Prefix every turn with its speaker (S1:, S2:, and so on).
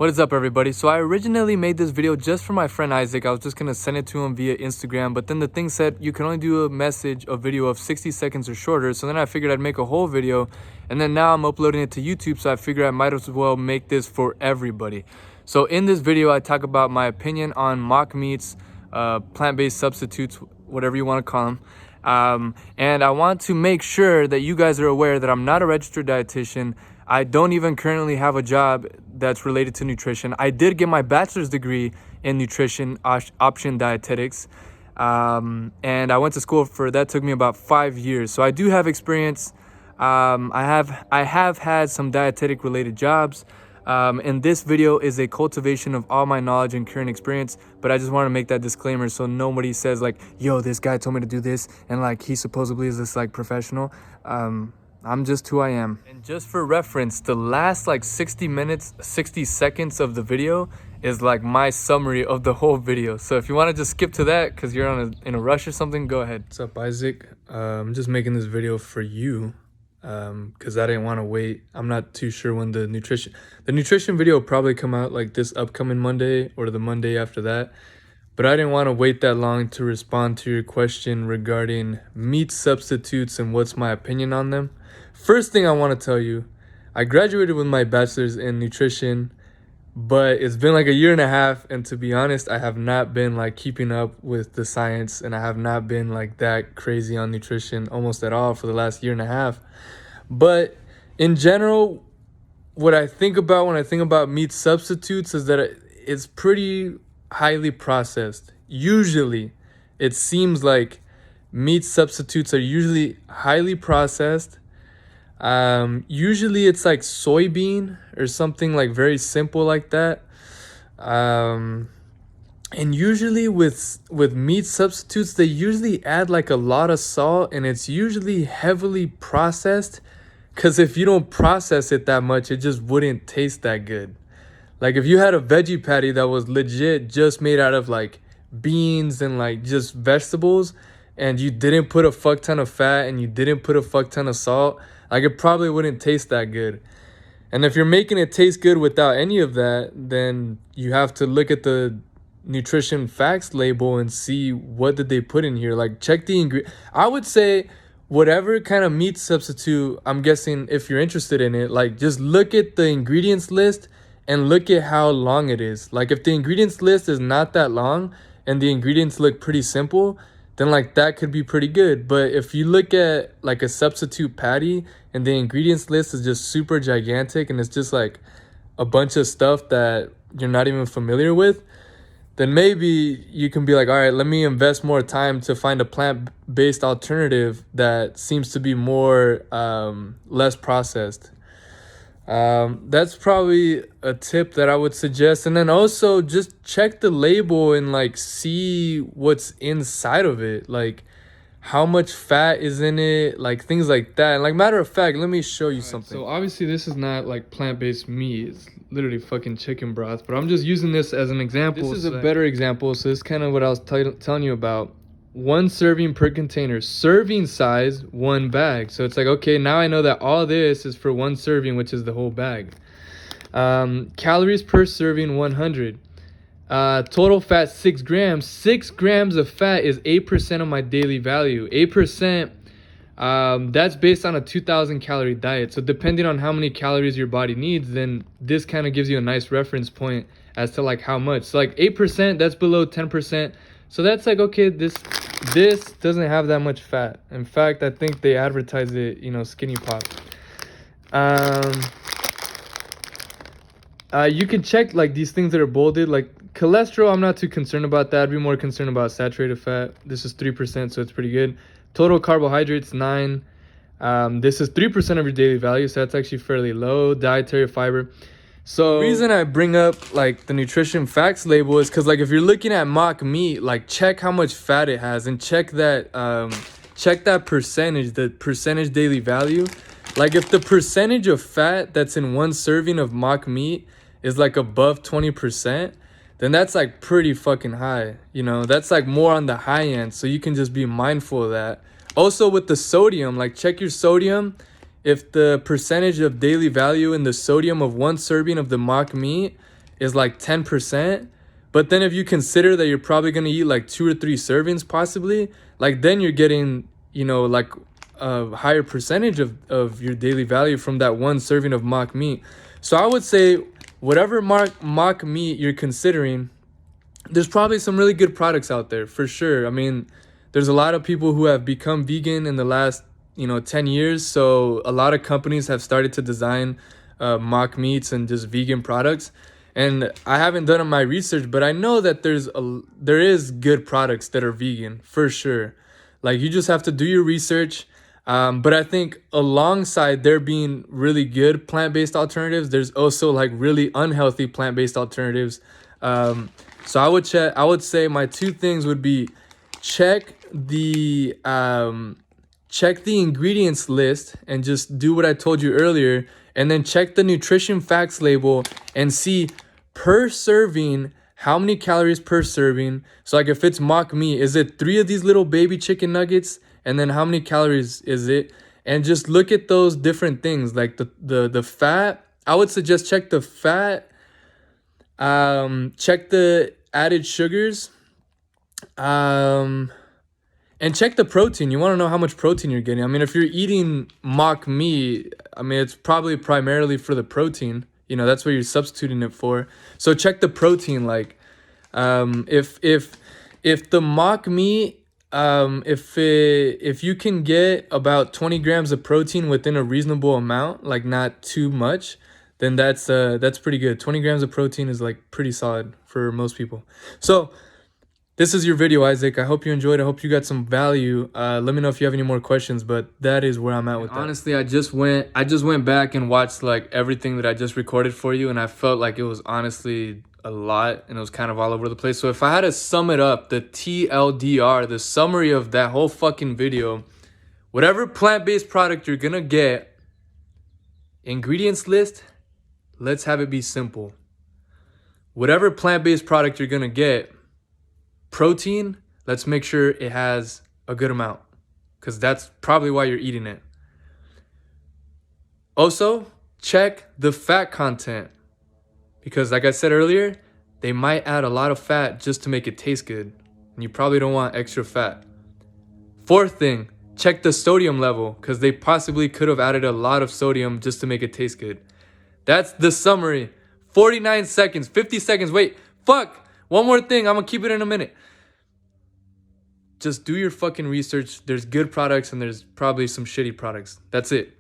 S1: What is up, everybody? So I originally made this video just for my friend Isaac. I was just gonna send it to him via Instagram, but then the thing said you can only do a video of 60 seconds or shorter. So then I figured I'd make a whole video, and then now I'm uploading it to YouTube, so I figured I might as well make this for everybody. So in this video, I talk about my opinion on mock meats, plant-based substitutes, whatever you want to call them. And I want to make sure that you guys are aware that I'm not a registered dietitian. I don't even currently have a job that's related to nutrition. I did get my bachelor's degree in nutrition option dietetics. And I went to school for that. Took me about 5 years. So I do have experience. I have had some dietetic related jobs. And this video is a cultivation of all my knowledge and current experience, but I just want to make that disclaimer so nobody says like, yo, this guy told me to do this and like he supposedly is this like professional. I'm just who I am. And just for reference, the last like 60 seconds of the video is like my summary of the whole video. So if you want to just skip to that because you're in a rush or something, go ahead. What's up, Isaac? I'm just making this video for you because I didn't want to wait. I'm not too sure when the nutrition video will probably come out like this upcoming Monday or the Monday after that. But I didn't want to wait that long to respond to your question regarding meat substitutes and what's my opinion on them. First thing I want to tell you, I graduated with my bachelor's in nutrition, but it's been like a year and a half. And to be honest, I have not been like keeping up with the science, and I have not been like that crazy on nutrition almost at all for the last year and a half. But in general, what I think about when I think about meat substitutes is that it's pretty highly processed. Usually, it seems like meat substitutes are usually highly processed. Usually it's like soybean or something like very simple like that. And usually with meat substitutes, they usually add like a lot of salt, and it's usually heavily processed, because if you don't process it that much, it just wouldn't taste that good. Like if you had a veggie patty that was legit just made out of like beans and like just vegetables, and you didn't put a fuck ton of fat and you didn't put a fuck ton of salt, like it probably wouldn't taste that good. And if you're making it taste good without any of that, then you have to look at the nutrition facts label and see what did they put in here. Like check the ingredient. I would say whatever kind of meat substitute, I'm guessing if you're interested in it, like just look at the ingredients list and look at how long it is. Like if the ingredients list is not that long and the ingredients look pretty simple, then like that could be pretty good. But if you look at like a substitute patty and the ingredients list is just super gigantic and it's just like a bunch of stuff that you're not even familiar with, then maybe you can be like, all right, let me invest more time to find a plant-based alternative that seems to be more less processed. That's probably a tip that I would suggest. And then also just check the label and like see what's inside of it, like how much fat is in it, like things like that. And like matter of fact, let me show you something. So obviously this is not like plant-based meat, it's literally fucking chicken broth, but I'm just using this as an example. This is a better example. So this is kind of what I was telling you about. 1 serving per container, serving size 1 bag. So it's like, okay, now I know that all this is for 1 serving, which is the whole bag. Calories per serving 100. Total fat 6 grams. 6 grams of fat is 8% of my daily value. 8%, that's based on a 2,000 calorie diet. So depending on how many calories your body needs, then this kind of gives you a nice reference point as to like how much. So like 8%, that's below 10%. So that's like, okay, this doesn't have that much fat. In fact, I think they advertise it, skinny pop. You can check like these things that are bolded, like cholesterol. I'm not too concerned about that. I'd be more concerned about saturated fat. This is 3%, so it's pretty good. Total carbohydrates 9. This is 3% of your daily value, so that's actually fairly low. Dietary fiber. So the reason I bring up like the nutrition facts label is because like if you're looking at mock meat, like check how much fat it has and check that percentage, the percentage daily value. Like if the percentage of fat that's in 1 serving of mock meat is like above 20%, then that's like pretty fucking high. That's like more on the high end. So you can just be mindful of that. Also with the sodium, like check your sodium. If the percentage of daily value in the sodium of 1 serving of the mock meat is like 10%. But then if you consider that you're probably going to eat like 2 or 3 servings possibly, like then you're getting, you know, like a higher percentage of your daily value from that one serving of mock meat. So I would say whatever mock meat you're considering, there's probably some really good products out there for sure. I mean, there's a lot of people who have become vegan in the last, you know, 10 years. So a lot of companies have started to design mock meats and just vegan products. And I haven't done my research, but I know that there is good products that are vegan for sure. Like you just have to do your research. But I think alongside there being really good plant-based alternatives, there's also like really unhealthy plant-based alternatives. So I would say my 2 things would be check the ingredients list and just do what I told you earlier, and then check the nutrition facts label and see per serving how many calories per serving. So like if it's mock meat, is it 3 of these little baby chicken nuggets, and then how many calories is it? And just look at those different things like the fat. I would suggest check the fat, check the added sugars, and check the protein. You want to know how much protein you're getting. I mean, if you're eating mock meat, I mean, it's probably primarily for the protein. You know, that's what you're substituting it for. So check the protein. Like, if the mock meat, if you can get about 20 grams of protein within a reasonable amount, like not too much, then that's pretty good. 20 grams of protein is like pretty solid for most people. So this is your video, Isaac. I hope you enjoyed. I hope you got some value. Let me know if you have any more questions, but that is where I'm at with that. Honestly, I just went back and watched like everything that I just recorded for you, and I felt like it was honestly a lot, and it was kind of all over the place. So if I had to sum it up, the TLDR, the summary of that whole fucking video, whatever plant-based product you're gonna get, ingredients list, let's have it be simple. Whatever plant-based product you're gonna get, protein, let's make sure it has a good amount, because that's probably why you're eating it. Also, check the fat content, because like I said earlier, they might add a lot of fat just to make it taste good, and you probably don't want extra fat. 4th thing, check the sodium level, because they possibly could have added a lot of sodium just to make it taste good. That's the summary. 49 seconds, 50 seconds. Wait, fuck. One more thing. I'm going to keep it in a minute. Just do your fucking research. There's good products and there's probably some shitty products. That's it.